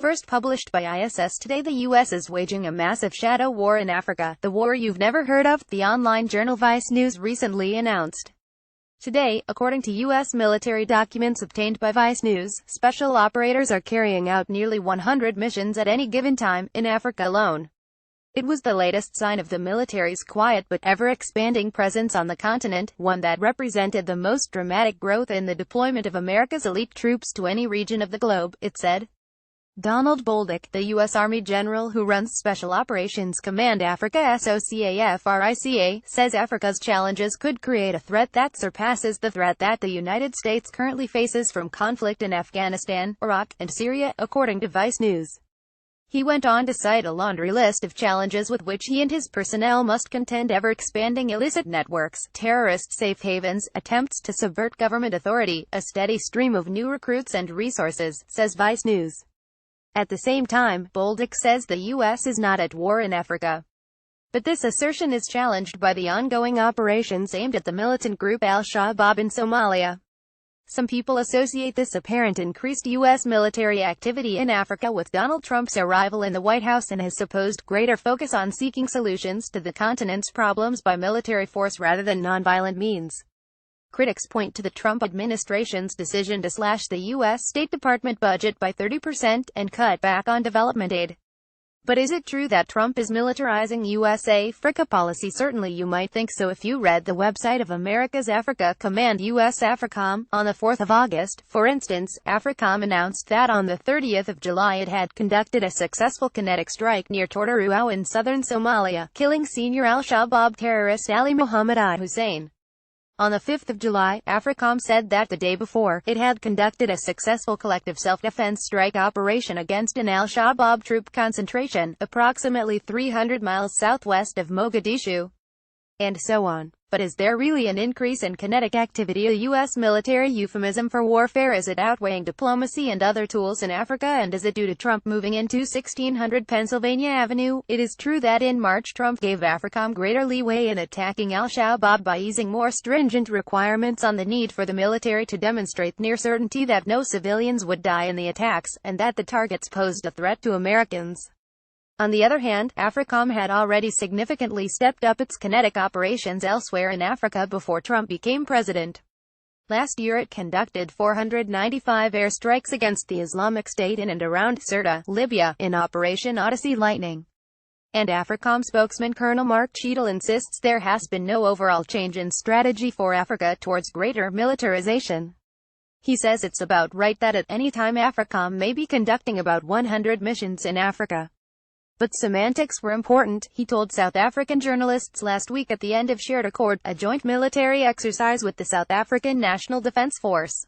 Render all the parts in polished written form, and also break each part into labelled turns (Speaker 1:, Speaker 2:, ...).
Speaker 1: First published by ISS Today, the U.S. is waging a massive shadow war in Africa, the war you've never heard of, the online journal Vice News recently announced. Today, according to U.S. military documents obtained by Vice News, special operators are carrying out nearly 100 missions at any given time, in Africa alone. It was the latest sign of the military's quiet but ever-expanding presence on the continent, one that represented the most dramatic growth in the deployment of America's elite troops to any region of the globe, it said. Donald Bolduc, the U.S. Army general who runs Special Operations Command Africa SOCAFRICA, says Africa's challenges could create a threat that surpasses the threat that the United States currently faces from conflict in Afghanistan, Iraq, and Syria, according to Vice News. He went on to cite a laundry list of challenges with which he and his personnel must contend: ever-expanding illicit networks, terrorist safe havens, attempts to subvert government authority, a steady stream of new recruits and resources, says Vice News. At the same time, Bolduc says the U.S. is not at war in Africa. But this assertion is challenged by the ongoing operations aimed at the militant group Al-Shabaab in Somalia. Some people associate this apparent increased U.S. military activity in Africa with Donald Trump's arrival in the White House and his supposed greater focus on seeking solutions to the continent's problems by military force rather than nonviolent means. Critics point to the Trump administration's decision to slash the U.S. State Department budget by 30% and cut back on development aid. But is it true that Trump is militarizing U.S. Africa policy? Certainly you might think so if you read the website of America's Africa Command, U.S. AFRICOM. On the 4th of August, for instance, AFRICOM announced that on the 30th of July it had conducted a successful kinetic strike near Torturuao in southern Somalia, killing senior al-Shabaab terrorist Ali Mohammed I-Hussein. On the 5th of July, AFRICOM said that the day before, it had conducted a successful collective self-defense strike operation against an al-Shabaab troop concentration, approximately 300 miles southwest of Mogadishu. And so on. But is there really an increase in kinetic activity, a U.S. military euphemism for warfare? Is it outweighing diplomacy and other tools in Africa, and is it due to Trump moving into 1600 Pennsylvania Avenue? It is true that in March Trump gave AFRICOM greater leeway in attacking al-Shabaab by easing more stringent requirements on the need for the military to demonstrate near certainty that no civilians would die in the attacks, and that the targets posed a threat to Americans. On the other hand, AFRICOM had already significantly stepped up its kinetic operations elsewhere in Africa before Trump became president. Last year it conducted 495 airstrikes against the Islamic State in and around Sirte, Libya, in Operation Odyssey Lightning. And AFRICOM spokesman Colonel Mark Cheadle insists there has been no overall change in strategy for Africa towards greater militarization. He says it's about right that at any time AFRICOM may be conducting about 100 missions in Africa. But semantics were important, he told South African journalists last week at the end of Shared Accord, a joint military exercise with the South African National Defence Force.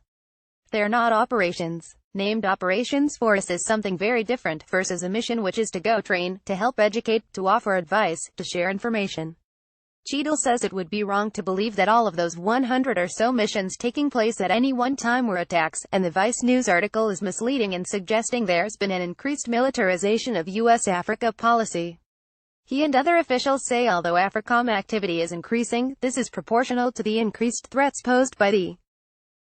Speaker 1: They're not operations. Named Operations Force is something very different, versus a mission which is to go train, to help educate, to offer advice, to share information. Cheadle says it would be wrong to believe that all of those 100 or so missions taking place at any one time were attacks, and the Vice News article is misleading in suggesting there's been an increased militarization of U.S. Africa policy. He and other officials say although AFRICOM activity is increasing, this is proportional to the increased threats posed by the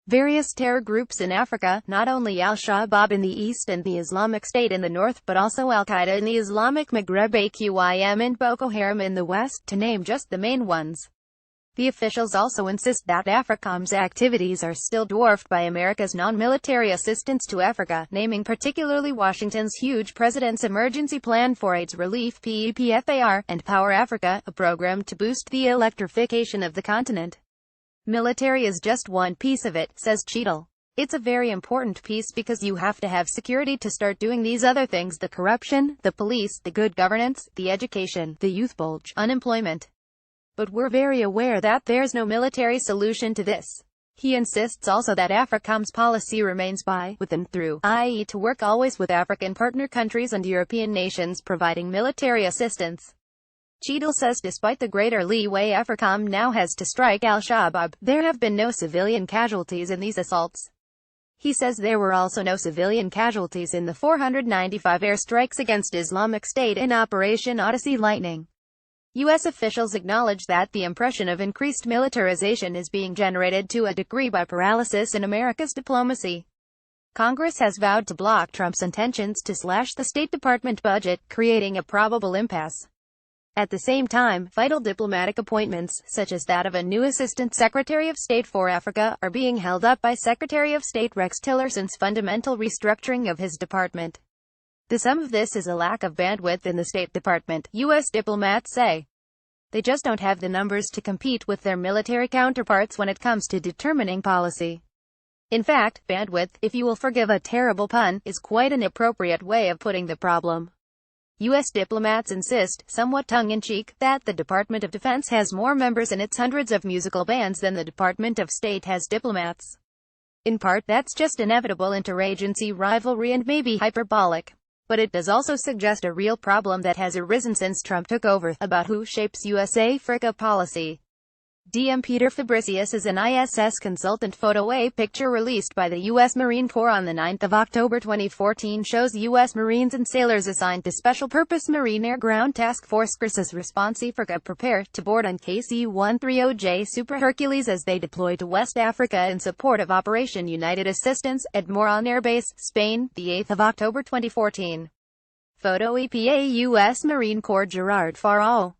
Speaker 1: various terror groups in Africa, not only al-Shabaab in the east and the Islamic State in the north, but also al-Qaeda in the Islamic Maghreb, AQIM and Boko Haram in the west, to name just the main ones. The officials also insist that AFRICOM's activities are still dwarfed by America's non-military assistance to Africa, naming particularly Washington's huge President's Emergency Plan for AIDS Relief (PEPFAR) and Power Africa, a program to boost the electrification of the continent. Military is just one piece of it, says Cheadle. It's a very important piece because you have to have security to start doing these other things: the corruption, the police, the good governance, the education, the youth bulge, unemployment. But we're very aware that there's no military solution to this. He insists also that AFRICOM's policy remains by, with and through, i.e. to work always with African partner countries and European nations providing military assistance. Cheadle says despite the greater leeway AFRICOM now has to strike al-Shabaab, there have been no civilian casualties in these assaults. He says there were also no civilian casualties in the 495 airstrikes against Islamic State in Operation Odyssey Lightning. U.S. officials acknowledge that the impression of increased militarization is being generated to a degree by paralysis in America's diplomacy. Congress has vowed to block Trump's intentions to slash the State Department budget, creating a probable impasse. At the same time, vital diplomatic appointments, such as that of a new Assistant Secretary of State for Africa, are being held up by Secretary of State Rex Tillerson's fundamental restructuring of his department. The sum of this is a lack of bandwidth in the State Department, U.S. diplomats say. They just don't have the numbers to compete with their military counterparts when it comes to determining policy. In fact, bandwidth, if you will forgive a terrible pun, is quite an appropriate way of putting the problem. U.S. diplomats insist, somewhat tongue-in-cheek, that the Department of Defense has more members in its hundreds of musical bands than the Department of State has diplomats. In part, that's just inevitable interagency rivalry and maybe hyperbolic. But it does also suggest a real problem that has arisen since Trump took over, about who shapes U.S.-Africa policy. DM Peter Fabricius is an ISS consultant. Photo. A picture released by the U.S. Marine Corps on 9 October 2014 shows U.S. Marines and sailors assigned to Special Purpose Marine Air Ground Task Force Crisis Response Africa prepare to board on KC-130J Super Hercules as they deploy to West Africa in support of Operation United Assistance at Moron Air Base, Spain, 8 October 2014. Photo. EPA U.S. Marine Corps Gerard Farrell.